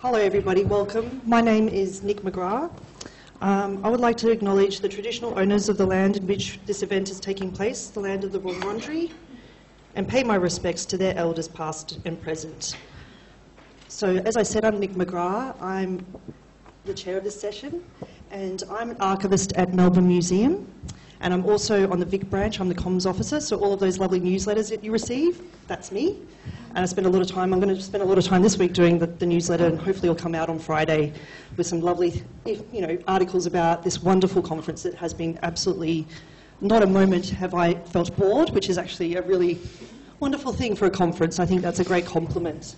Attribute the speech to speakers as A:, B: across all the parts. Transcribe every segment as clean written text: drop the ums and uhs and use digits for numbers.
A: Hello everybody, welcome. My name is Nick McGrath. I would like to acknowledge the traditional owners of the land in which this event is taking place, the land of the Wurundjeri, and pay my respects to their elders past and present. So as I said, I'm Nick McGrath. I'm the chair of this session, and I'm an archivist at Melbourne Museum, and I'm also on the Vic branch. I'm the comms officer, so all of those lovely newsletters that you receive, that's me. And I'm going to spend a lot of time this week doing the newsletter, and hopefully it'll come out on Friday with some lovely, articles about this wonderful conference that has been absolutely, not a moment have I felt bored, which is actually a really wonderful thing for a conference. I think that's a great compliment.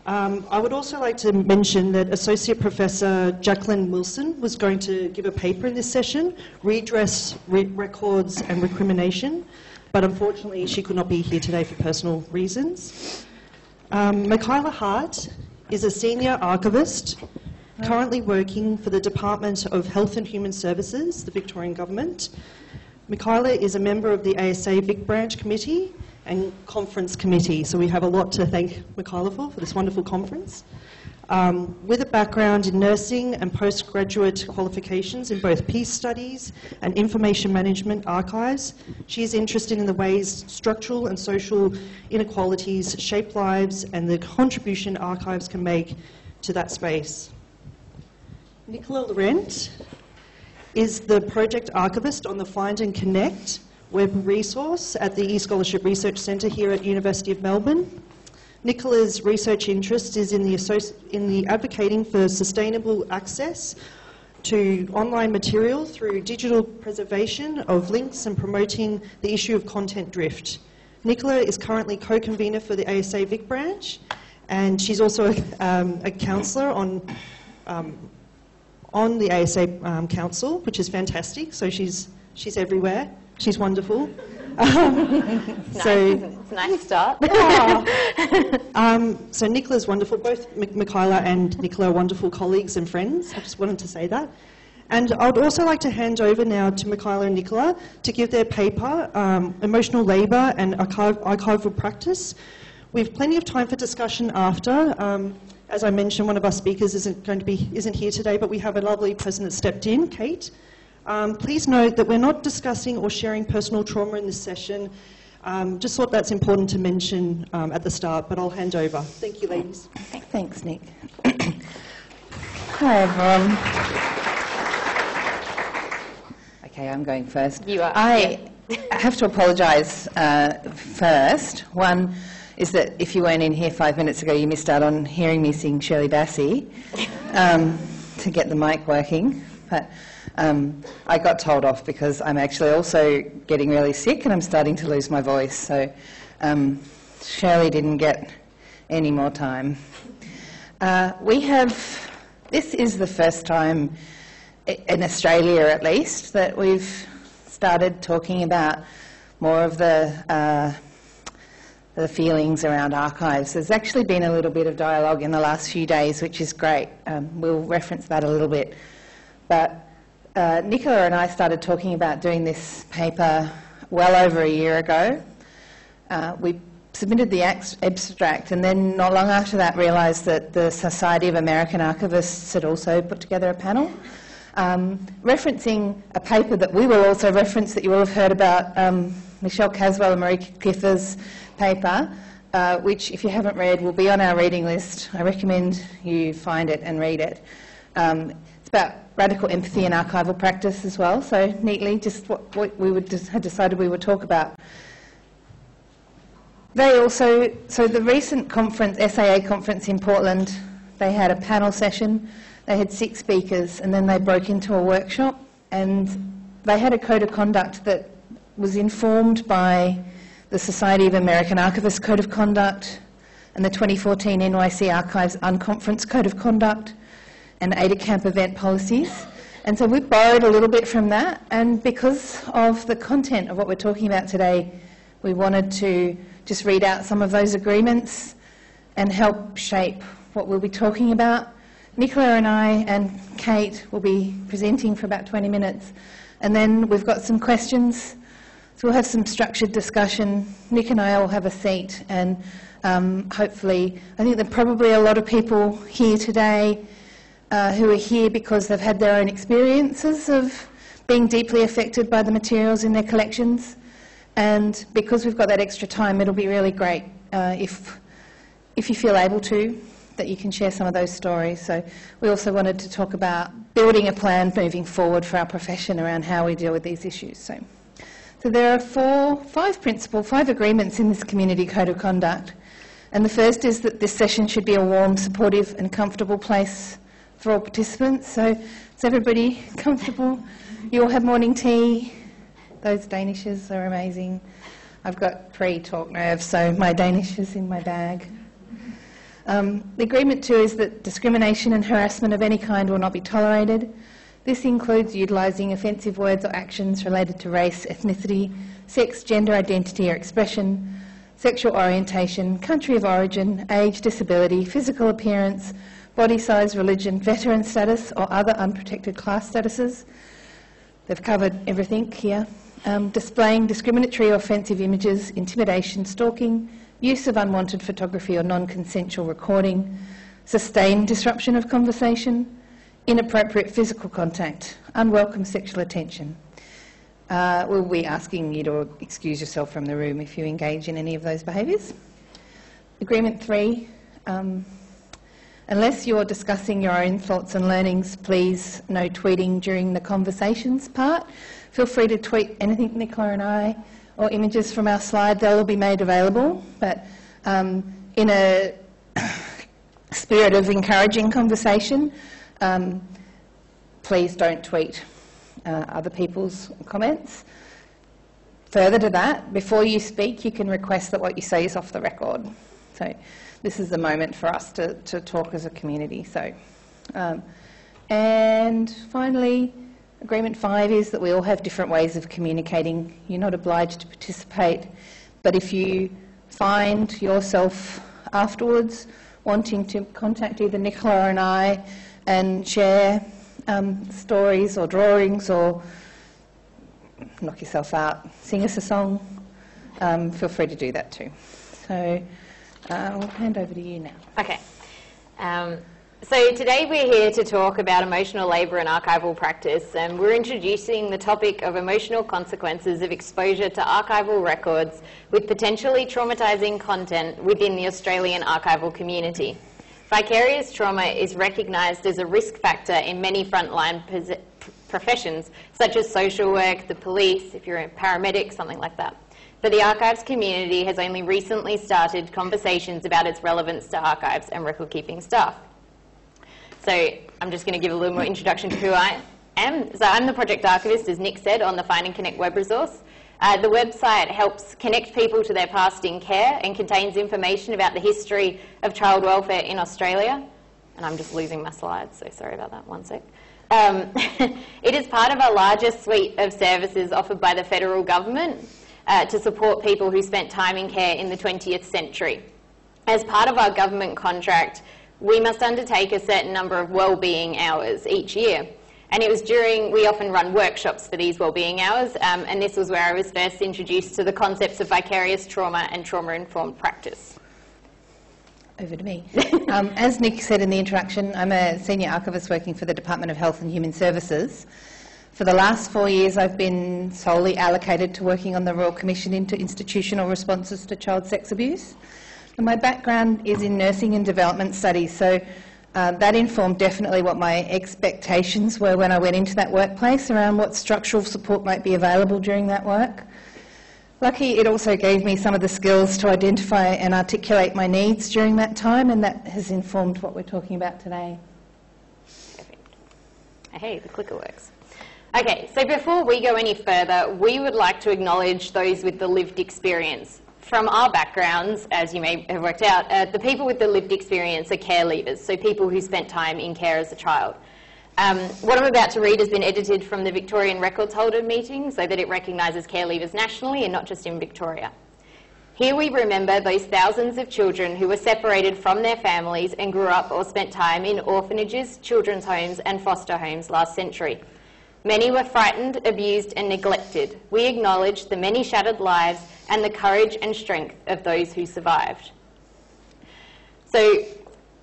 A: I would also like to mention that Associate Professor Jacqueline Wilson was going to give a paper in this session, Redress, Records and Recrimination, but unfortunately she could not be here today for personal reasons. Michaela Hart is a senior archivist currently working for the Department of Health and Human Services, the Victorian Government. Michaela is a member of the ASA Vic Branch Committee and Conference Committee, so we have a lot to thank Michaela for this wonderful conference. With a background in nursing and postgraduate qualifications in both peace studies and information management archives, she is interested in the ways structural and social inequalities shape lives and the contribution archives can make to that space. Nicola Laurent is the project archivist on the Find and Connect web resource at the eScholarship Research Centre here at University of Melbourne. Nicola's research interest is in the advocating for sustainable access to online material through digital preservation of links and promoting the issue of content drift. Nicola is currently co-convener for the ASA Vic branch, and she's also a counsellor on the ASA Council, which is fantastic. So she's everywhere. She's wonderful.
B: It's a nice start.
A: So Nicola's wonderful. Both Michaela and Nicola are wonderful colleagues and friends. I just wanted to say that. And I'd also like to hand over now to Michaela and Nicola to give their paper, Emotional Labour and Archival Practice. We have plenty of time for discussion after. As I mentioned, one of our speakers isn't here today, but we have a lovely person that stepped in, Cate. Please note that we're not discussing or sharing personal trauma in this session. Just thought that's important to mention at the start, but I'll hand over. Thank you, ladies.
C: Thanks, Nick. Hi, everyone. Okay, I'm going first.
B: You are.
C: I have to apologise first. One is that if you weren't in here 5 minutes ago, you missed out on hearing me sing Shirley Bassey to get the mic working. But I got told off because I'm actually also getting really sick and I'm starting to lose my voice. So Shirley didn't get any more time. This is the first time in Australia at least that we've started talking about more of the feelings around archives. There's actually been a little bit of dialogue in the last few days, which is great. We'll reference that a little bit. But Nicola and I started talking about doing this paper well over a year ago. We submitted the abstract and then not long after that realised that the Society of American Archivists had also put together a panel referencing a paper that we will also reference that you will have heard about, Michelle Caswell and Marie Kiffer's paper, which if you haven't read will be on our reading list. I recommend you find it and read it. It's about radical empathy and archival practice as well, so neatly just what we had decided we would talk about. So the recent conference, SAA conference in Portland, they had a panel session, they had 6 speakers, and then they broke into a workshop, and they had a code of conduct that was informed by the Society of American Archivists Code of Conduct and the 2014 NYC Archives Unconference Code of Conduct and ADA Camp event policies. And so we borrowed a little bit from that, and because of the content of what we're talking about today, we wanted to just read out some of those agreements and help shape what we'll be talking about. Nicola and I and Cate will be presenting for about 20 minutes, and then we've got some questions So we'll have some structured discussion. Nick and I will have a seat, and hopefully, I think there are probably a lot of people here today who are here because they've had their own experiences of being deeply affected by the materials in their collections. And because we've got that extra time, it'll be really great if you feel able to, that you can share some of those stories. So we also wanted to talk about building a plan moving forward for our profession around how we deal with these issues. So there are five agreements in this community code of conduct. And the first is that this session should be a warm, supportive and comfortable place for all participants. So is everybody comfortable? You all have morning tea. Those Danishes are amazing. I've got pre-talk nerves, so my Danish is in my bag. The agreement too is that discrimination and harassment of any kind will not be tolerated. This includes utilising offensive words or actions related to race, ethnicity, sex, gender identity or expression, sexual orientation, country of origin, age, disability, physical appearance, body size, religion, veteran status or other unprotected class statuses. They've covered everything here. Displaying discriminatory or offensive images, intimidation, stalking, use of unwanted photography or non-consensual recording, sustained disruption of conversation, inappropriate physical contact, unwelcome sexual attention. We'll be asking you to excuse yourself from the room if you engage in any of those behaviours. Agreement 3, unless you're discussing your own thoughts and learnings, please no tweeting during the conversations part. Feel free to tweet anything Nicola and I, or images from our slide, they'll all be made available. But in a spirit of encouraging conversation, please don't tweet other people's comments. Further to that, before you speak, you can request that what you say is off the record. So this is the moment for us to talk as a community. So, and finally, Agreement 5 is that we all have different ways of communicating. You're not obliged to participate, but if you find yourself afterwards wanting to contact either Nicola and I and share stories or drawings or knock yourself out, sing us a song, feel free to do that too. So I'll hand over to you now.
B: Okay. So today we're here to talk about emotional labour and archival practice, and we're introducing the topic of emotional consequences of exposure to archival records with potentially traumatising content within the Australian archival community. Vicarious trauma is recognised as a risk factor in many frontline professions, such as social work, the police, if you're a paramedic, something like that. But the archives community has only recently started conversations about its relevance to archives and record-keeping staff. So I'm just going to give a little more introduction to who I am. So I'm the project archivist, as Nick said, on the Find and Connect web resource. The website helps connect people to their past in care and contains information about the history of child welfare in Australia. And I'm just losing my slides, so sorry about that, one sec. It is part of a larger suite of services offered by the federal government to support people who spent time in care in the 20th century. As part of our government contract, we must undertake a certain number of wellbeing hours each year. And it was we often run workshops for these wellbeing hours, and this was where I was first introduced to the concepts of vicarious trauma and trauma-informed practice.
C: Over to me. As Nick said in the introduction, I'm a senior archivist working for the Department of Health and Human Services. For the last 4 years, I've been solely allocated to working on the Royal Commission into institutional responses to child sex abuse. And my background is in nursing and development studies, so that informed definitely what my expectations were when I went into that workplace around what structural support might be available during that work. Lucky, it also gave me some of the skills to identify and articulate my needs during that time, and that has informed what we're talking about today.
B: Hey, the clicker works. Okay, so before we go any further, we would like to acknowledge those with the lived experience. From our backgrounds, as you may have worked out, the people with the lived experience are care leavers, so people who spent time in care as a child. What I'm about to read has been edited from the Victorian Records Holder meeting so that it recognises care leavers nationally and not just in Victoria. Here we remember those thousands of children who were separated from their families and grew up or spent time in orphanages, children's homes and foster homes last century. Many were frightened, abused and neglected. We acknowledge the many shattered lives and the courage and strength of those who survived. So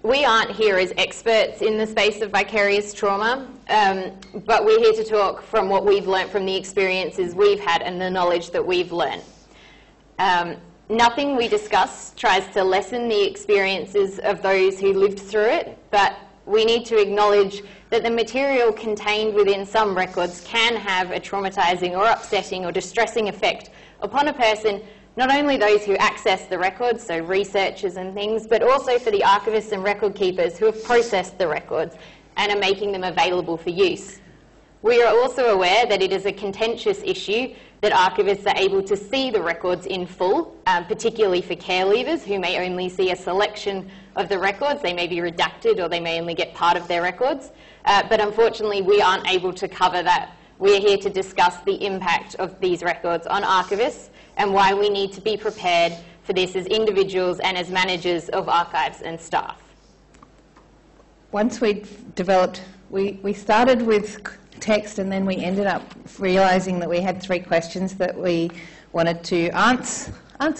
B: we aren't here as experts in the space of vicarious trauma, but we're here to talk from what we've learnt from the experiences we've had and the knowledge that we've learnt. Nothing we discuss tries to lessen the experiences of those who lived through it, but we need to acknowledge that the material contained within some records can have a traumatising or upsetting or distressing effect upon a person, not only those who access the records, so researchers and things, but also for the archivists and record keepers who have processed the records and are making them available for use. We are also aware that it is a contentious issue that archivists are able to see the records in full, particularly for care leavers who may only see a selection of the records. They may be redacted or they may only get part of their records. But unfortunately, we aren't able to cover that. We're here to discuss the impact of these records on archivists and why we need to be prepared for this as individuals and as managers of archives and staff.
C: Once we'd developed, we started with text and then we ended up realising that we had 3 questions that we wanted to answer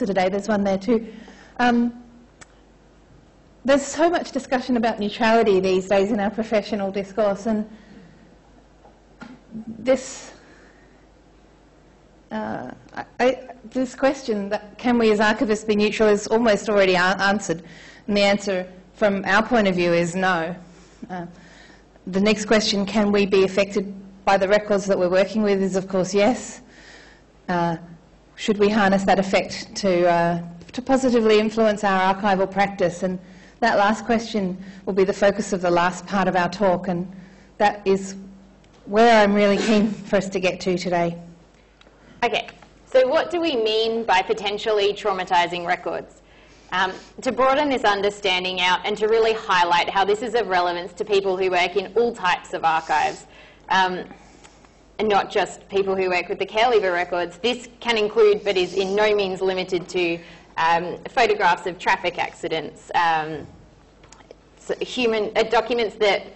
C: today. There's one there too. There's so much discussion about neutrality these days in our professional discourse, and this question, that can we as archivists be neutral, is almost already answered, and the answer from our point of view is no. The next question, can we be affected by the records that we're working with, is of course yes. Should we harness that effect to positively influence our archival practice? And that last question will be the focus of the last part of our talk, and that is where I'm really keen for us to get to today.
B: Okay, so what do we mean by potentially traumatising records? To broaden this understanding out and to really highlight how this is of relevance to people who work in all types of archives, and not just people who work with the care leaver records, this can include, but is in no means limited to, photographs of traffic accidents, documents that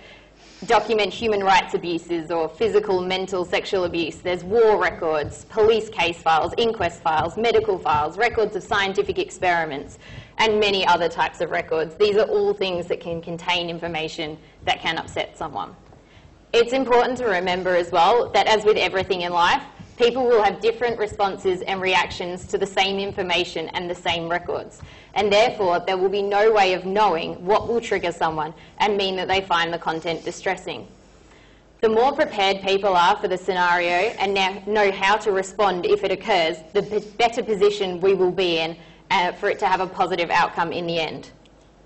B: document human rights abuses or physical, mental, sexual abuse. There's war records, police case files, inquest files, medical files, records of scientific experiments, and many other types of records. These are all things that can contain information that can upset someone. It's important to remember as well that, as with everything in life, people will have different responses and reactions to the same information and the same records. And therefore, there will be no way of knowing what will trigger someone and mean that they find the content distressing. The more prepared people are for the scenario and now know how to respond if it occurs, the better position we will be in for it to have a positive outcome in the end.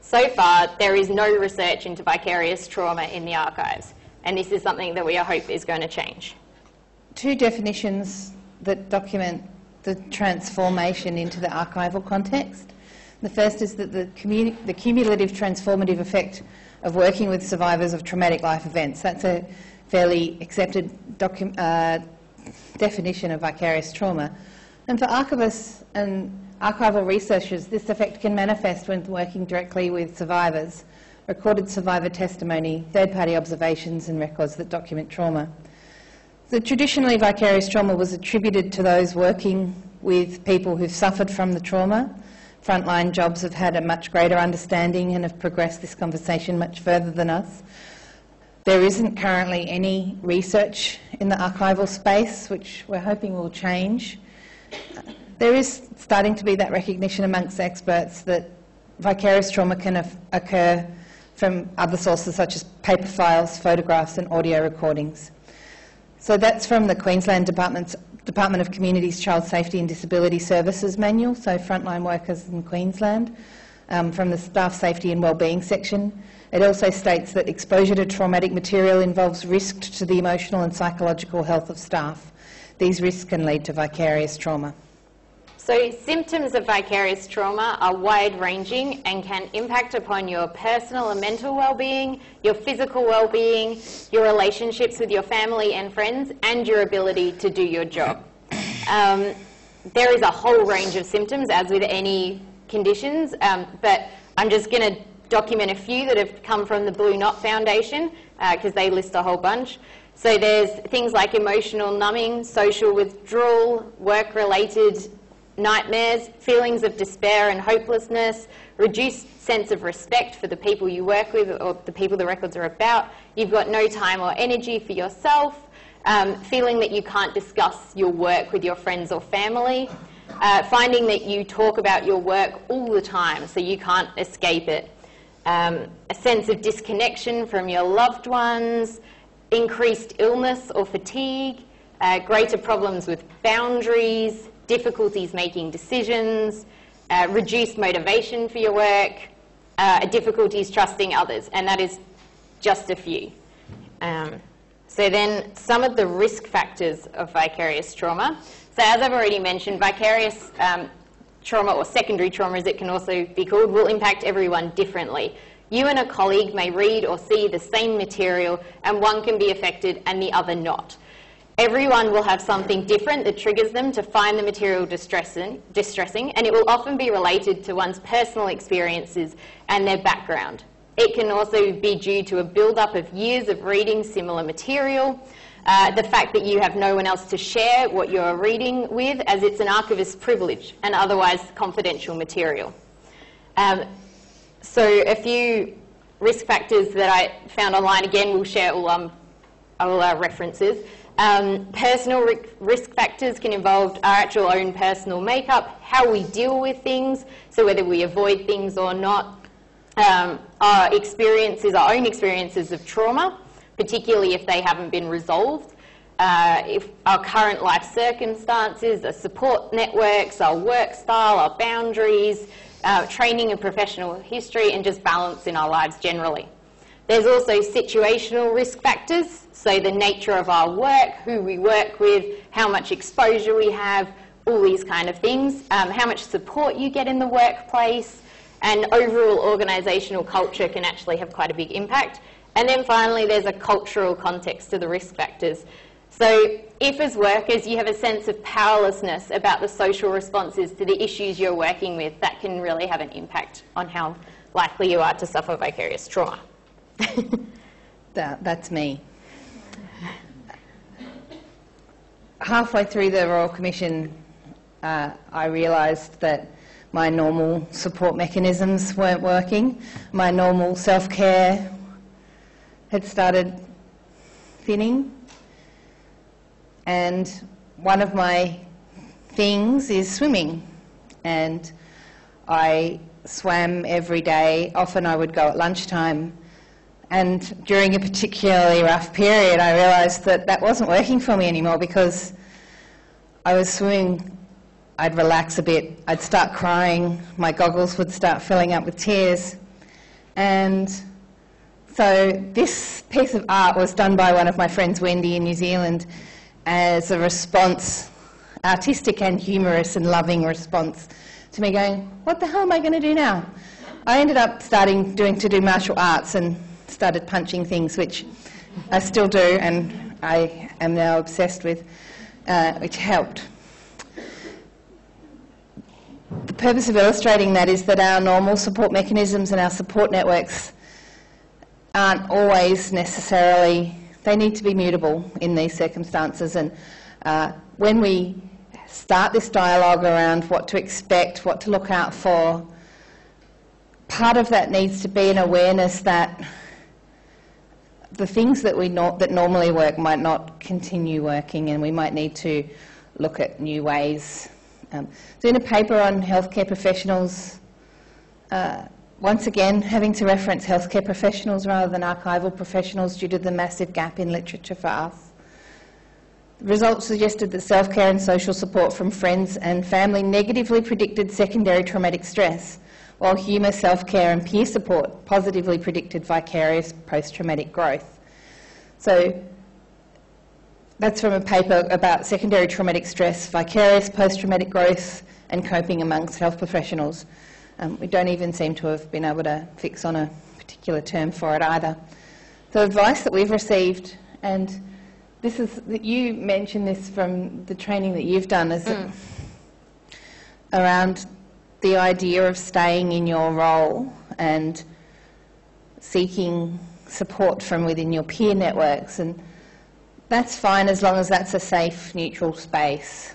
B: So far, there is no research into vicarious trauma in the archives, and this is something that we hope is going to change.
C: 2 definitions that document the transformation into the archival context. The first is that the cumulative transformative effect of working with survivors of traumatic life events. That's a fairly accepted definition of vicarious trauma. And for archivists and archival researchers, this effect can manifest when working directly with survivors, recorded survivor testimony, third-party observations and records that document trauma. So traditionally, vicarious trauma was attributed to those working with people who've suffered from the trauma. Frontline jobs have had a much greater understanding and have progressed this conversation much further than us. There isn't currently any research in the archival space, which we're hoping will change. There is starting to be that recognition amongst experts that vicarious trauma can occur from other sources such as paper files, photographs and audio recordings. So that's from the Queensland Department of Communities, Child Safety and Disability Services Manual, so frontline workers in Queensland, from the Staff Safety and Wellbeing section. It also states that exposure to traumatic material involves risk to the emotional and psychological health of staff. These risks can lead to vicarious trauma.
B: So symptoms of vicarious trauma are wide-ranging and can impact upon your personal and mental well-being, your physical well-being, your relationships with your family and friends, and your ability to do your job. There is a whole range of symptoms, as with any conditions, but I'm just going to document a few that have come from the Blue Knot Foundation, because they list a whole bunch. So there's things like emotional numbing, social withdrawal, work-related nightmares, feelings of despair and hopelessness, reduced sense of respect for the people you work with or the people the records are about. You've got no time or energy for yourself, feeling that you can't discuss your work with your friends or family, finding that you talk about your work all the time, so you can't escape it, a sense of disconnection from your loved ones, increased illness or fatigue, greater problems with boundaries, difficulties making decisions, reduced motivation for your work, difficulties trusting others, and that is just a few. So then some of the risk factors of vicarious trauma. So as I've already mentioned, vicarious trauma, or secondary trauma as it can also be called, will impact everyone differently. You and a colleague may read or see the same material and one can be affected and the other not. Everyone will have something different that triggers them to find the material distressing, and it will often be related to one's personal experiences and their background. It can also be due to a build-up of years of reading similar material, the fact that you have no one else to share what you're reading with, as it's an archivist's privilege and otherwise confidential material. So a few risk factors that I found online, again, we'll share all our references. Personal risk factors can involve our actual own personal makeup, how we deal with things, so whether we avoid things or not, our own experiences of trauma, particularly if they haven't been resolved, if our current life circumstances, our support networks, our work style, our boundaries, training and professional history, and just balance in our lives generally. There's also situational risk factors, so the nature of our work, who we work with, how much exposure we have, all these kind of things, how much support you get in the workplace, and overall organisational culture can actually have quite a big impact. And then finally, there's a cultural context to the risk factors. So if as workers you have a sense of powerlessness about the social responses to the issues you're working with, that can really have an impact on how likely you are to suffer vicarious trauma.
C: That's me. Halfway through the Royal Commission, I realised that my normal support mechanisms weren't working. My normal self-care had started thinning. And one of my things is swimming. And I swam every day. Often I would go at lunchtime. And during a particularly rough period, I realised that that wasn't working for me anymore, because I was swimming, I'd relax a bit, I'd start crying, my goggles would start filling up with tears. And so this piece of art was done by one of my friends, Wendy, in New Zealand, as a response, artistic and humorous and loving response to me going, what the hell am I going to do now? I ended up starting to do martial arts and started punching things, which I still do and I am now obsessed with, which helped. The purpose of illustrating that is that our normal support mechanisms and our support networks aren't always necessarily, they need to be mutable in these circumstances. And when we start this dialogue around what to expect, what to look out for, part of that needs to be an awareness that the things that that normally work might not continue working, and we might need to look at new ways. So in a paper on healthcare professionals, once again having to reference healthcare professionals rather than archival professionals due to the massive gap in literature for us. The results suggested that self-care and social support from friends and family negatively predicted secondary traumatic stress, while humour, self-care and peer support positively predicted vicarious post-traumatic growth. So that's from a paper about secondary traumatic stress, vicarious post-traumatic growth and coping amongst health professionals. We don't even seem to have been able to fix on a particular term for it either. The advice that we've received, and this is, you mentioned this from the training that you've done, is around the idea of staying in your role and seeking support from within your peer networks. And That's fine as long as that's a safe, neutral space.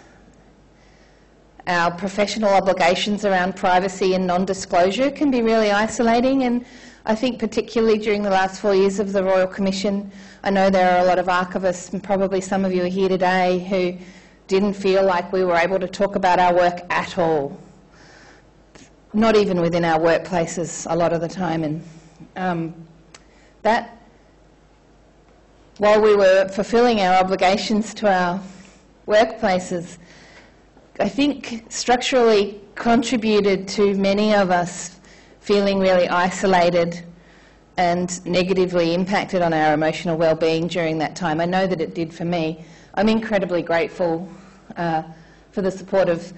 C: Our professional obligations around privacy and non-disclosure can be really isolating, and I think particularly during the last 4 years of the Royal Commission, I know there are a lot of archivists, and probably some of you are here today, who didn't feel like we were able to talk about our work at all. Not even within our workplaces a lot of the time. And that, while we were fulfilling our obligations to our workplaces, I think structurally contributed to many of us feeling really isolated and negatively impacted on our emotional well-being during that time. I know that it did for me. I'm incredibly grateful for the support of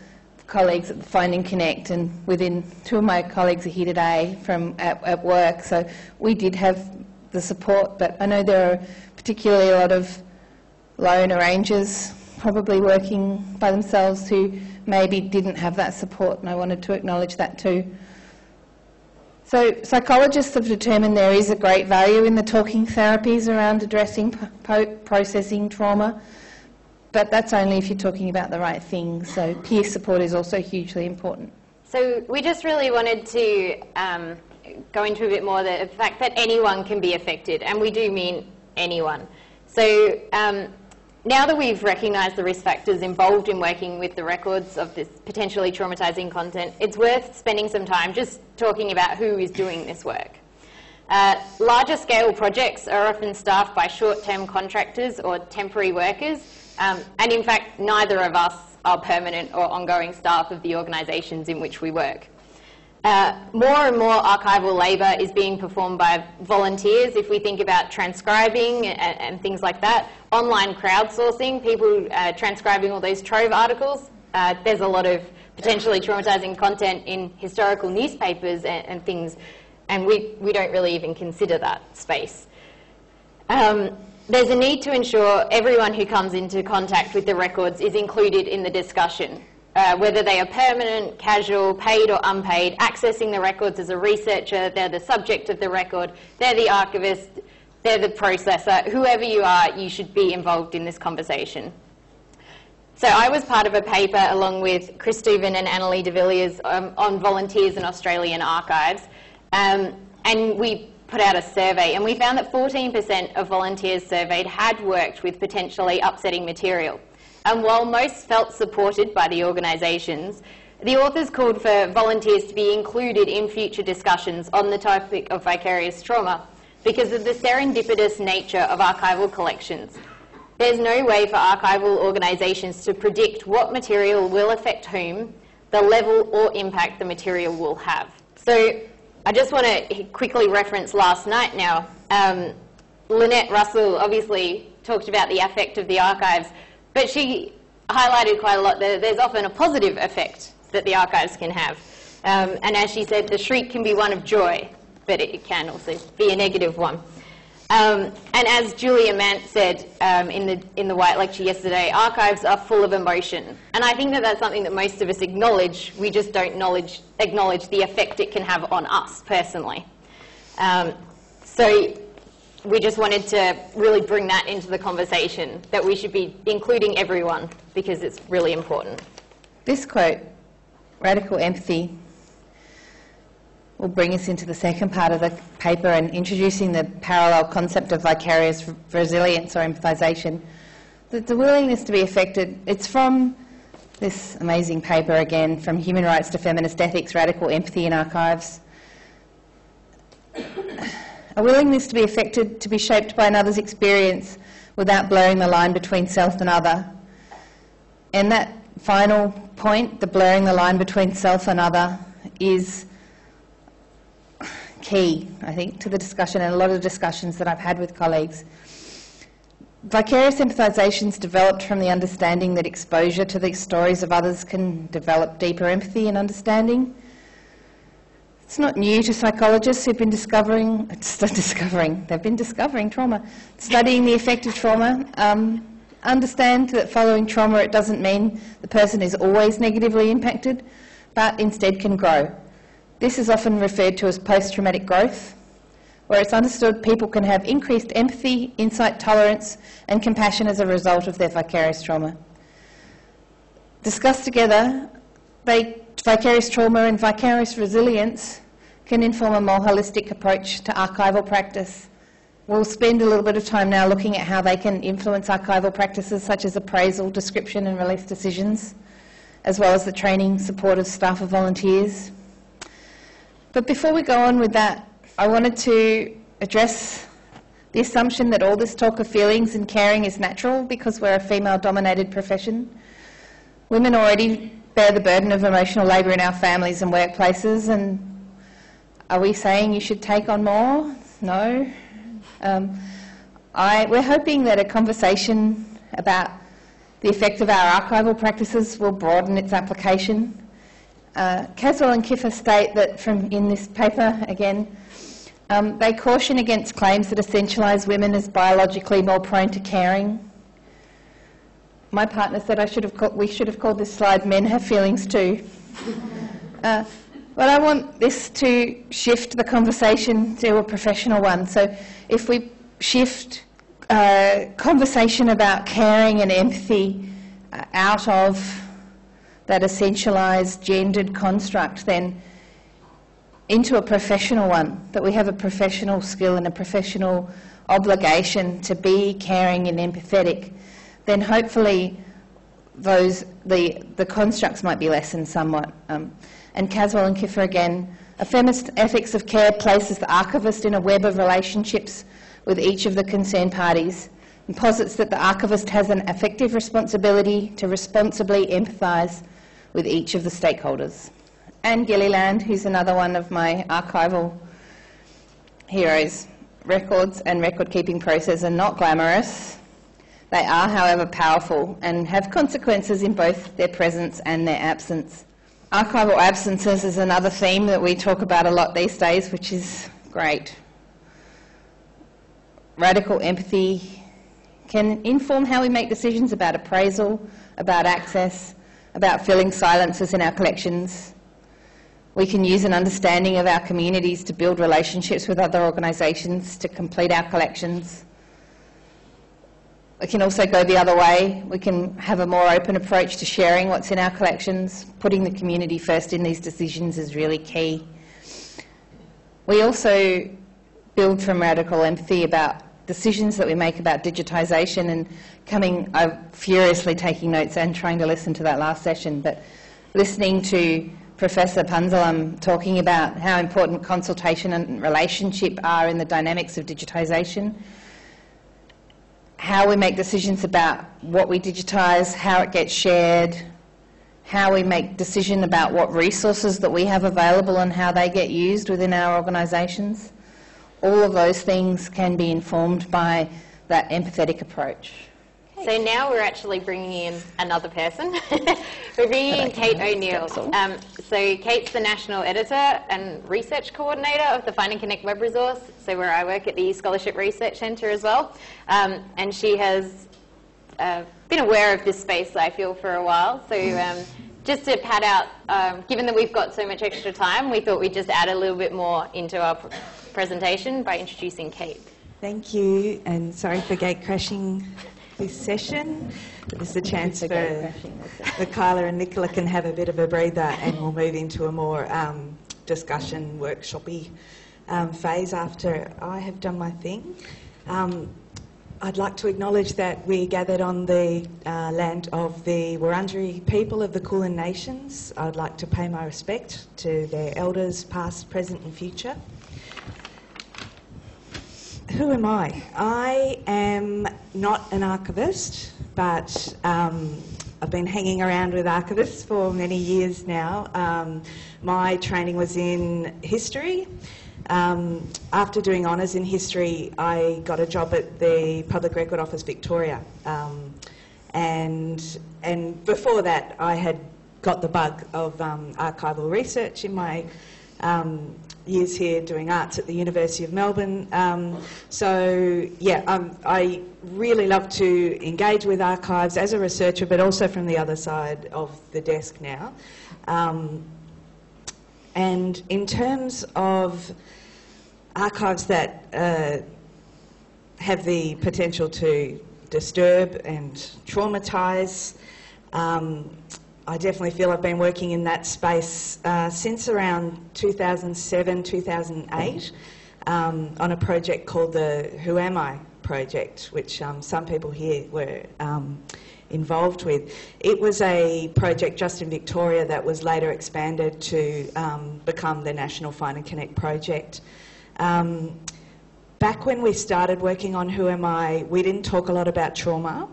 C: colleagues at Finding Connect, and within 2 of my colleagues are here today from at work, so we did have the support, but I know there are particularly a lot of lone arrangers probably working by themselves who maybe didn't have that support, and I wanted to acknowledge that too. So psychologists have determined there is a great value in the talking therapies around addressing processing trauma, but that's only if you're talking about the right things. So peer support is also hugely important. So
B: we just really wanted to go into a bit more the fact that anyone can be affected, and we do mean anyone. So now that we've recognised the risk factors involved in working with the records of this potentially traumatising content, it's worth spending some time just talking about who is doing this work. Larger scale projects are often staffed by short-term contractors or temporary workers, and in fact neither of us are permanent or ongoing staff of the organisations in which we work. More and more archival labour is being performed by volunteers. If we think about transcribing and things like that, online crowdsourcing, people transcribing all those Trove articles. There's a lot of potentially traumatising content in historical newspapers and things, and we don't really even consider that space. There's a need to ensure everyone who comes into contact with the records is included in the discussion. Whether they are permanent, casual, paid or unpaid, accessing the records as a researcher, they're the subject of the record, they're the archivist, they're the processor, whoever you are, you should be involved in this conversation. So I was part of a paper along with Chris Stephen and Annalie de Villiers on volunteers in Australian archives, and we put out a survey, and we found that 14% of volunteers surveyed had worked with potentially upsetting material. And while most felt supported by the organisations, the authors called for volunteers to be included in future discussions on the topic of vicarious trauma because of the serendipitous nature of archival collections. There's no way for archival organisations to predict what material will affect whom, the level or impact the material will have. So I just want to quickly reference last night now. Lynette Russell obviously talked about the affect of the archives, but she highlighted quite a lot that there's often a positive effect that the archives can have. And as she said, the shriek can be one of joy, but it can also be a negative one. And as Julia Mant said in the White Lecture yesterday, archives are full of emotion. And I think that that's something that most of us acknowledge, we just don't acknowledge the effect it can have on us personally. So we just wanted to really bring that into the conversation, that we should be including everyone because it's really important. This quote, radical empathy, will bring us into the second part of the paper and introducing the parallel concept of vicarious resilience or empathisation. The willingness to be affected, it's from this amazing paper again, From Human Rights to Feminist Ethics, Radical Empathy in Archives. A willingness to be affected, to be shaped by another's experience without blurring the line between self and other. And that final point, the blurring the line between self and other, is key, I think, to the discussion and a lot of the discussions that I've had with colleagues. Vicarious empathisations developed from the understanding that exposure to the stories of others can develop deeper empathy and understanding. It's not new to psychologists who've been discovering trauma, studying the effect of trauma. Understand that following trauma, it doesn't mean the person is always negatively impacted, but instead can grow. This is often referred to as post-traumatic growth,
C: where it's understood people can have increased empathy, insight, tolerance and compassion as a result of their vicarious trauma. Discussed together, vicarious trauma and vicarious resilience can inform a more holistic approach to archival practice. We'll spend a little bit of time now looking at how they can influence archival practices such as appraisal, description and release decisions, as well as the training, support of staff and volunteers. But before we go on with that, I wanted to address the assumption that all this talk of feelings and caring is natural because we're a female-dominated profession. Women already bear the burden of emotional labour in our families and workplaces, and are we saying you should take on more? No. We're hoping that a conversation about the effect of our archival practices will broaden its application. Caswell and Kiffer state that in this paper, again, they caution against claims that essentialise women as biologically more prone to caring. My partner said we should have called this slide "Men Have Feelings Too." But I want this to shift the conversation to a professional one. So if we shift conversation about caring and empathy out of that essentialised gendered construct, then into a professional one, that we have a professional skill and a professional obligation to be caring and empathetic, then hopefully the constructs might be lessened somewhat. And Caswell and Kiffer again, a feminist ethics of care places the archivist in a web of relationships with each of the concerned parties and posits that the archivist has an effective responsibility to responsibly empathise with each of the stakeholders. And Gilliland, who's another one of my archival heroes. Records and record-keeping processes are not glamorous. They are, however, powerful and have consequences in both their presence and their absence. Archival absences is another theme that we talk about a lot these days, which is great. Radical empathy can inform how we make decisions about appraisal, about access, about filling silences in our collections. We can use an understanding of our communities to build relationships with other organisations to complete our collections. We can also go the other way. We can have a more open approach to sharing what's in our collections. Putting the community first in these decisions is really key. We also build from radical empathy about decisions that we make about digitisation, and I'm furiously taking notes and trying to listen to that last session, but listening to Professor Panzalam talking about how important consultation and relationship are in the dynamics of digitisation, how we make decisions about what we digitise, how it gets shared, how we make decision about what resources that we have available and how they get used within our organisations. All of those things can be informed by that empathetic approach.
B: So now we're actually bringing in another person. We're bringing in Cate O'Neill. So Cate's the National Editor and Research Coordinator of the Find and Connect web resource, so where I work at the Scholarship Research Centre as well. And she has been aware of this space, I feel, for a while. So just to pad out, given that we've got so much extra time, we thought we'd just add a little bit more into our presentation by introducing Cate.
D: Thank you, and sorry for gate crashing this session. This is a chance for Michaela and Nicola can have a bit of a breather, and we'll move into a more discussion, workshop-y phase after I have done my thing. I'd like to acknowledge that we gathered on the land of the Wurundjeri people of the Kulin Nations. I'd like to pay my respect to their elders, past, present and future. Who am I? I am not an archivist, but I've been hanging around with archivists for many years now. My training was in history. After doing honours in history, I got a job at the Public Record Office Victoria. And before that, I had got the bug of archival research in my years here doing arts at the University of Melbourne. I really love to engage with archives as a researcher, but also from the other side of the desk now. And in terms of archives that have the potential to disturb and traumatise. I definitely feel I've been working in that space since around 2007, 2008 on a project called the Who Am I project, which some people here were involved with. It was a project just in Victoria that was later expanded to become the National Find and Connect project. Back when we started working on Who Am I, we didn't talk a lot about trauma.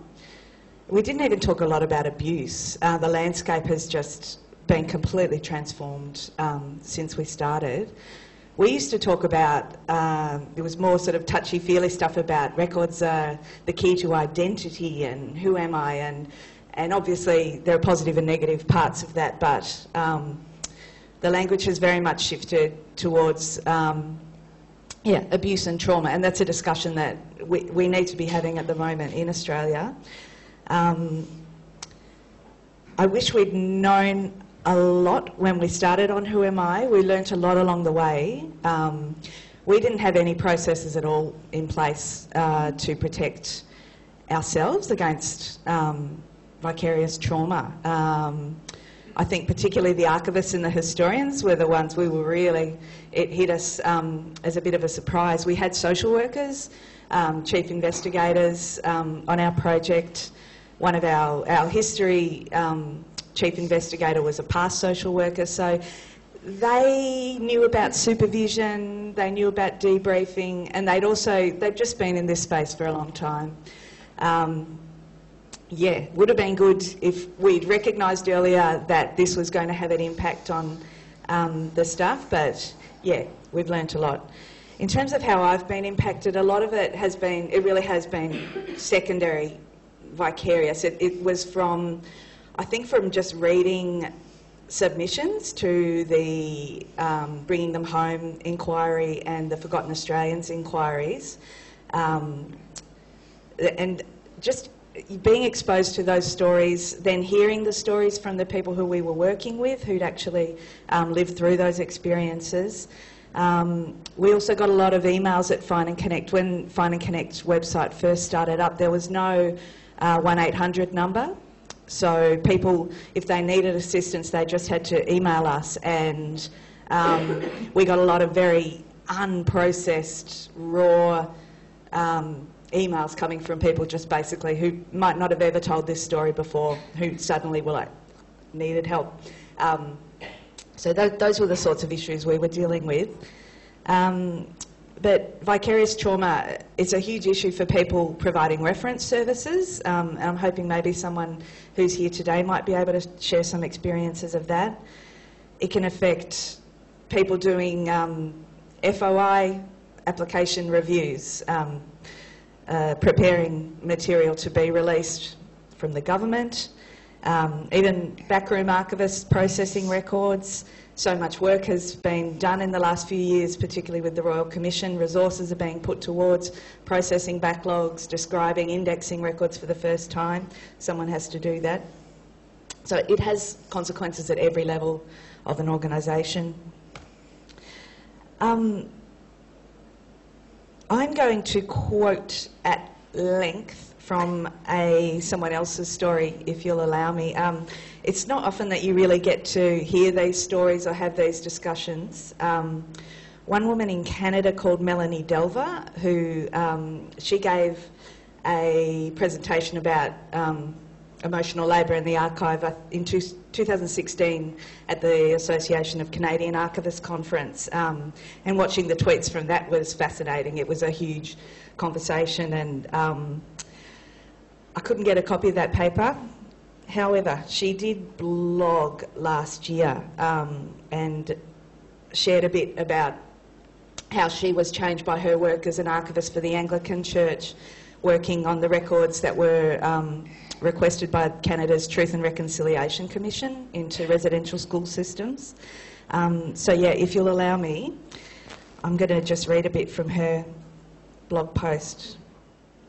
D: We didn't even talk a lot about abuse. The landscape has just been completely transformed since we started. We used to talk about, it was more sort of touchy-feely stuff about records are the key to identity and who am I, and obviously there are positive and negative parts of that, but the language has very much shifted towards abuse and trauma, and that's a discussion that we need to be having at the moment in Australia. I wish we'd known a lot when we started on Who Am I. We learnt a lot along the way. We didn't have any processes at all in place to protect ourselves against vicarious trauma. I think particularly the archivists and the historians were the ones we were really, it hit us as a bit of a surprise. We had social workers, chief investigators on our project. One of our history chief investigator was a past social worker, so they knew about supervision, they knew about debriefing, and they'd just been in this space for a long time. Yeah, would have been good if we'd recognised earlier that this was going to have an impact on the staff, but yeah, we've learnt a lot. In terms of how I've been impacted, a lot of it really has been secondary vicarious. It was from just reading submissions to the Bringing Them Home inquiry and the Forgotten Australians inquiries, and just being exposed to those stories, then hearing the stories from the people who we were working with who'd actually lived through those experiences. We also got a lot of emails at Find and Connect. When Find and Connect's website first started up, there was no 1-800 number. So people, if they needed assistance, they just had to email us, and we got a lot of very unprocessed, raw emails coming from people just basically who might not have ever told this story before, who suddenly were needed help. So those were the sorts of issues we were dealing with. But vicarious trauma is a huge issue for people providing reference services. I'm hoping maybe someone who's here today might be able to share some experiences of that. It can affect people doing FOI application reviews, preparing material to be released from the government, even backroom archivists processing records. So much work has been done in the last few years, particularly with the Royal Commission. Resources are being put towards processing backlogs, describing, indexing records for the first time. Someone has to do that. So it has consequences at every level of an organisation. I'm going to quote at length from someone else's story, if you'll allow me. It's not often that you really get to hear these stories or have these discussions. One woman in Canada called Melanie Dover, who she gave a presentation about emotional labour in the archive in 2016 at the Association of Canadian Archivists conference, and watching the tweets from that was fascinating. It was a huge conversation, and I couldn't get a copy of that paper. However, she did blog last year and shared a bit about how she was changed by her work as an archivist for the Anglican Church, working on the records that were requested by Canada's Truth and Reconciliation Commission into residential school systems. So yeah, if you'll allow me, I'm going to just read a bit from her blog post.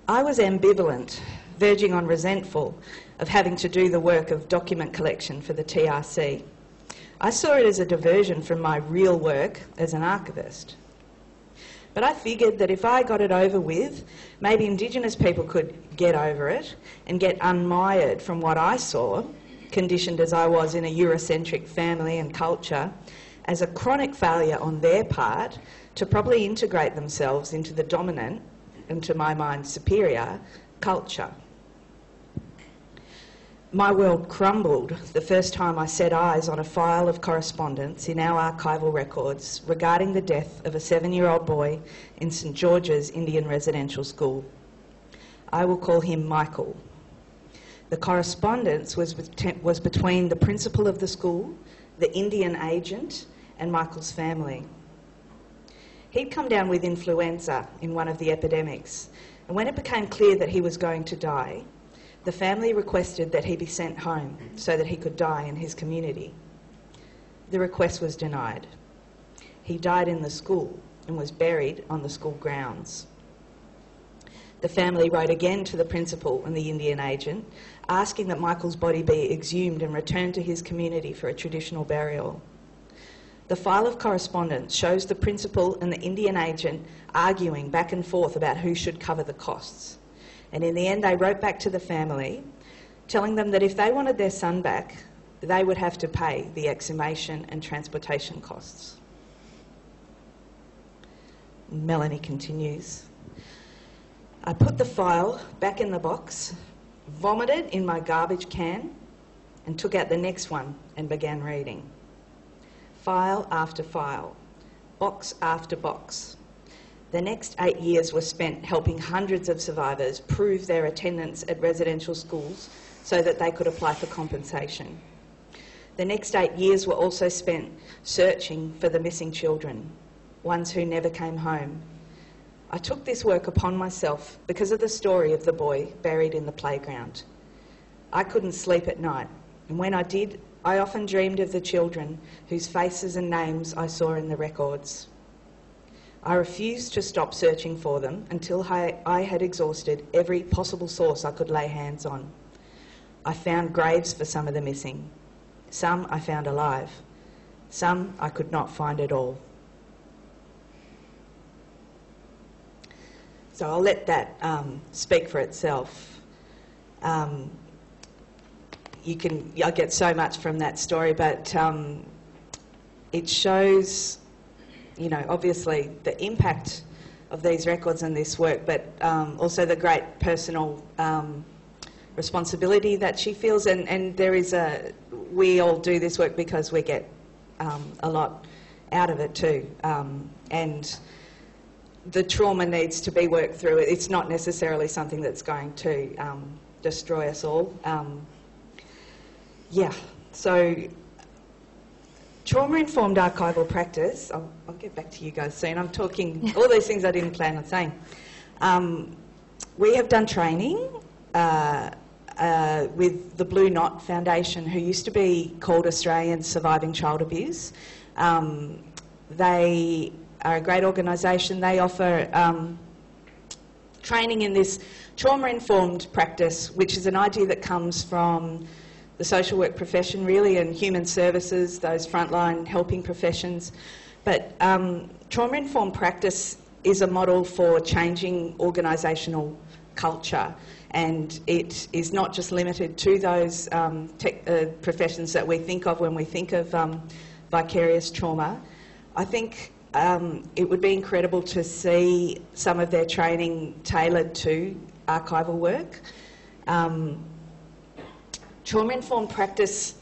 D: I was ambivalent, verging on resentful, of having to do the work of document collection for the TRC. I saw it as a diversion from my real work as an archivist. But I figured that if I got it over with, maybe Indigenous people could get over it and get unmired from what I saw, conditioned as I was in a Eurocentric family and culture, as a chronic failure on their part to properly integrate themselves into the dominant, and to my mind superior, culture. My world crumbled the first time I set eyes on a file of correspondence in our archival records regarding the death of a 7-year-old boy in St George's Indian Residential School. I will call him Michael. The correspondence was between the principal of the school, the Indian agent, and Michael's family. He'd come down with influenza in one of the epidemics, and when it became clear that he was going to die, the family requested that he be sent home so that he could die in his community. The request was denied. He died in the school and was buried on the school grounds. The family wrote again to the principal and the Indian agent, asking that Michael's body be exhumed and returned to his community for a traditional burial. The file of correspondence shows the principal and the Indian agent arguing back and forth about who should cover the costs. And in the end, they wrote back to the family, telling them that if they wanted their son back, they would have to pay the exhumation and transportation costs. Melanie continues. I put the file back in the box, vomited in my garbage can, and took out the next one and began reading. File after file, box after box. The next 8 years were spent helping hundreds of survivors prove their attendance at residential schools so that they could apply for compensation. The next 8 years were also spent searching for the missing children, ones who never came home. I took this work upon myself because of the story of the boy buried in the playground. I couldn't sleep at night, and when I did, I often dreamed of the children whose faces and names I saw in the records. I refused to stop searching for them until I had exhausted every possible source I could lay hands on. I found graves for some of the missing. Some I found alive. Some I could not find at all. So I'll let that speak for itself. I get so much from that story, but it shows, obviously the impact of these records and this work, but also the great personal responsibility that she feels. And we all do this work because we get a lot out of it too. And the trauma needs to be worked through. It's not necessarily something that's going to destroy us all. So trauma-informed archival practice, I'll get back to you guys soon. I'm talking all these things I didn't plan on saying. We have done training with the Blue Knot Foundation, who used to be called Australian Surviving Child Abuse. They are a great organisation. They offer training in this trauma-informed practice, which is an idea that comes from the social work profession, really, and human services, those frontline helping professions. But trauma-informed practice is a model for changing organisational culture, and it is not just limited to those professions that we think of when we think of vicarious trauma. I think it would be incredible to see some of their training tailored to archival work. Trauma-informed practice,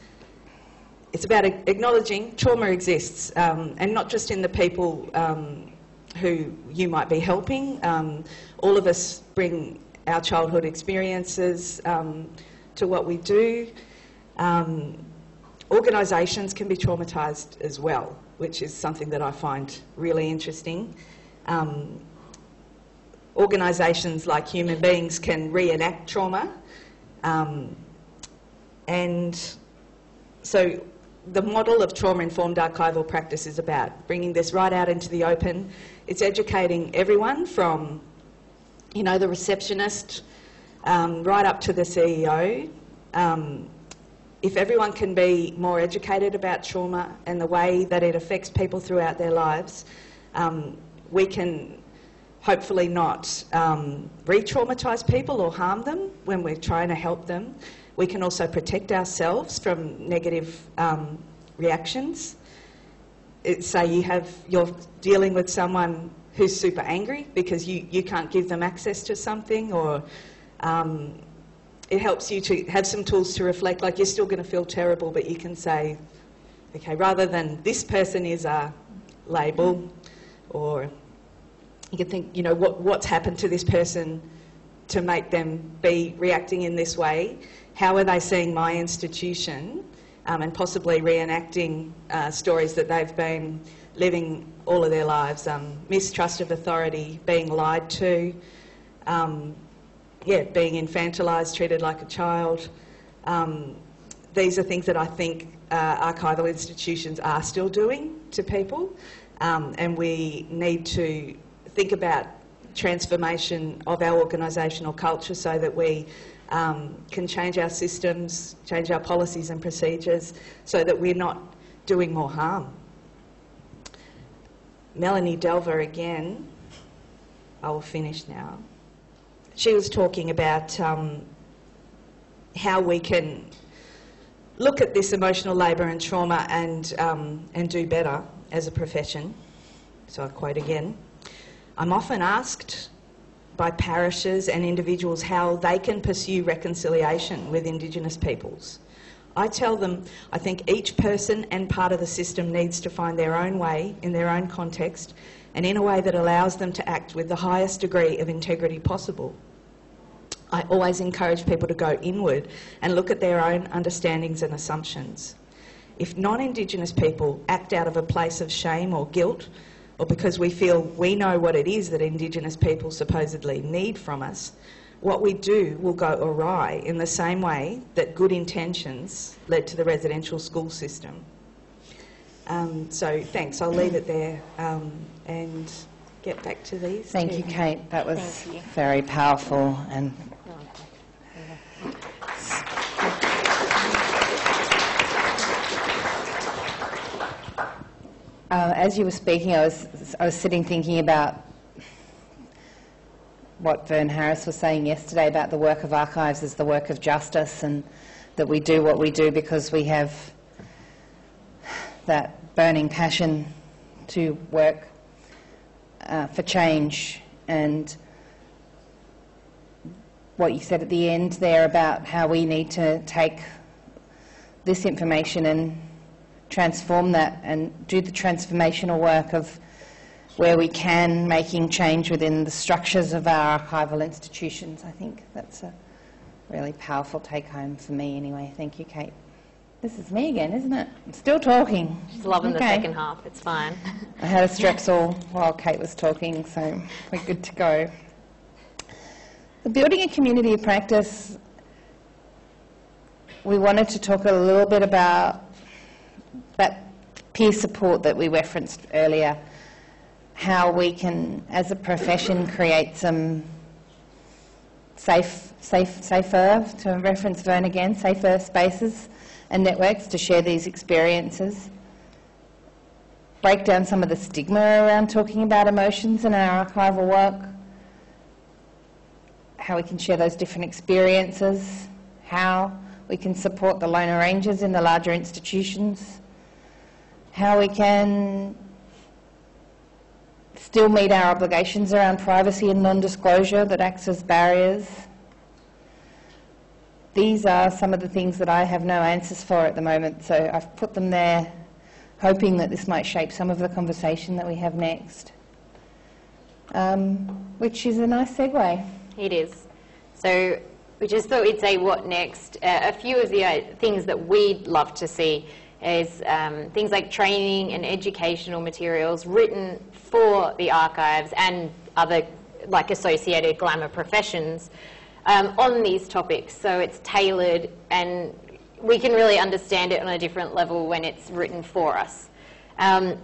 D: it's about acknowledging trauma exists, and not just in the people who you might be helping. All of us bring our childhood experiences to what we do. Organisations can be traumatised as well, which is something that I find really interesting. Organisations, like human beings, can reenact trauma. And so the model of trauma-informed archival practice is about bringing this right out into the open. It's educating everyone from, the receptionist right up to the CEO. If everyone can be more educated about trauma and the way that it affects people throughout their lives, we can hopefully not re-traumatise people or harm them when we're trying to help them. We can also protect ourselves from negative reactions. Say you're dealing with someone who's super angry because you can't give them access to something, or it helps you to have some tools to reflect, like you're still going to feel terrible, but you can say, okay, rather than this person is a label, or you can think, you know, what's happened to this person to make them be reacting in this way? How are they seeing my institution? And possibly reenacting stories that they've been living all of their lives. Mistrust of authority, being lied to, being infantilised, treated like a child. These are things that I think archival institutions are still doing to people, and we need to think about transformation of our organisational culture so that we can change our systems, change our policies and procedures so that we're not doing more harm. Melanie Dover again, I will finish now. She was talking about how we can look at this emotional labour and trauma and do better as a profession. So I quote again, "I'm often asked by parishes and individuals how they can pursue reconciliation with Indigenous peoples. I tell them I think each person and part of the system needs to find their own way in their own context and in a way that allows them to act with the highest degree of integrity possible. I always encourage people to go inward and look at their own understandings and assumptions. If non-Indigenous people act out of a place of shame or guilt, or because we feel we know what it is that Indigenous people supposedly need from us, what we do will go awry in the same way that good intentions led to the residential school system." So thanks, I'll leave it there and get back to these.
C: Thank you, Cate. That was very powerful. And as you were speaking, I was sitting thinking about what Vern Harris was saying yesterday about the work of archives as the work of justice, and that we do what we do because we have that burning passion to work for change. And what you said at the end there about how we need to take this information and transform that and do the transformational work of where we can, making change within the structures of our archival institutions. I think that's a really powerful take-home for me anyway. Thank you, Cate. This is me again, isn't it? I'm still talking.
B: Just loving the second half, it's fine.
C: I had a Strepsil while Cate was talking, so we're good to go. The building a community of practice, we wanted to talk a little bit about that peer support that we referenced earlier, how we can, as a profession, create some safer, to reference Vern again, safer spaces and networks to share these experiences, break down some of the stigma around talking about emotions in our archival work, how we can share those different experiences, how we can support the loner rangers in the larger institutions, how we can still meet our obligations around privacy and non-disclosure that acts as barriers. These are some of the things that I have no answers for at the moment, so I've put them there hoping that this might shape some of the conversation that we have next, which is a nice segue.
B: It is. So we just thought we'd say what next. A few of the things that we'd love to see is things like training and educational materials written for the archives and other like associated glamour professions on these topics. So it's tailored and we can really understand it on a different level when it's written for us.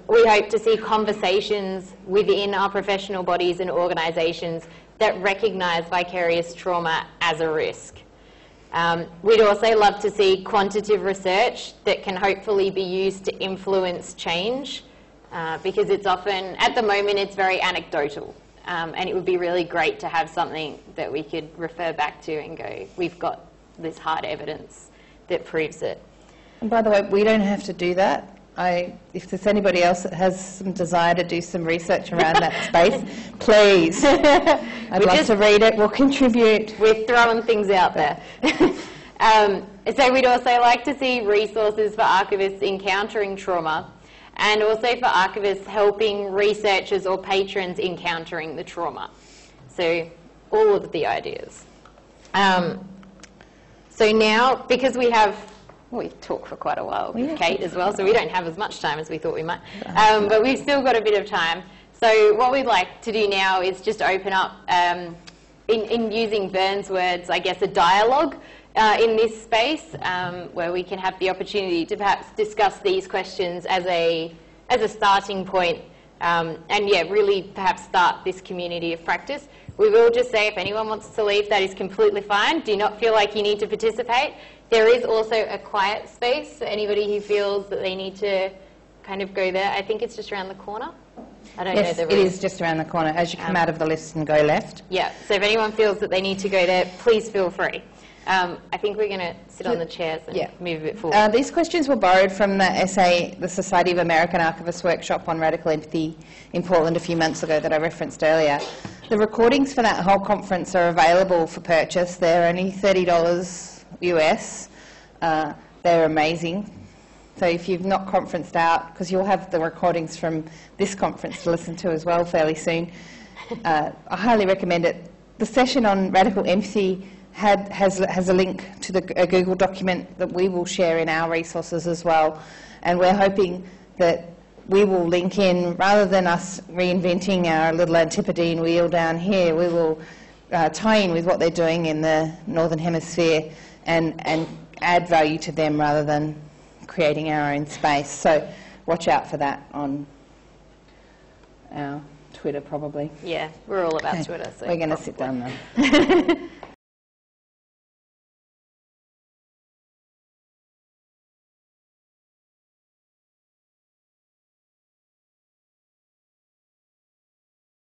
B: We hope to see conversations within our professional bodies and organisations that recognise vicarious trauma as a risk. We'd also love to see quantitative research that can hopefully be used to influence change because it's often, at the moment, it's very anecdotal. And it would be really great to have something that we could refer back to and go, we've got this hard evidence that proves it.
C: And by the way, we don't have to do that. If there's anybody else that has some desire to do some research around that space, please. I'd love to read it. We'll contribute.
B: We're throwing things out there. So we'd also like to see resources for archivists encountering trauma, and also for archivists helping researchers or patrons encountering the trauma. So all of the ideas. So now, because we've talked for quite a while with Cate as well, so we don't have as much time as we thought we might. But we've still got a bit of time. So what we'd like to do now is just open up, in using Vern's words, I guess, a dialogue in this space where we can have the opportunity to perhaps discuss these questions as a starting point, and really perhaps start this community of practice. We will just say if anyone wants to leave, that is completely fine. Do not feel like you need to participate. There is also a quiet space for anybody who feels that they need to kind of go there. I think it's just around the corner. I don't know the route.
C: It is just around the corner as you come out of the list and go left.
B: Yeah, so if anyone feels that they need to go there, please feel free. I think we're going to sit on the chairs and move a bit forward.
C: These questions were borrowed from the Society of American Archivists workshop on radical empathy in Portland a few months ago that I referenced earlier. The recordings for that whole conference are available for purchase. They're only $30 US. They're amazing. So if you've not conferenced out, because you'll have the recordings from this conference to listen to as well fairly soon, I highly recommend it. The session on radical empathy has a link to a Google document that we will share in our resources as well. And we're hoping that we will link in, rather than us reinventing our little Antipodean wheel down here, we will tie in with what they're doing in the Northern Hemisphere and add value to them rather than creating our own space. So watch out for that on our Twitter probably.
B: Yeah, we're all about Twitter. So
C: we're going to sit down now.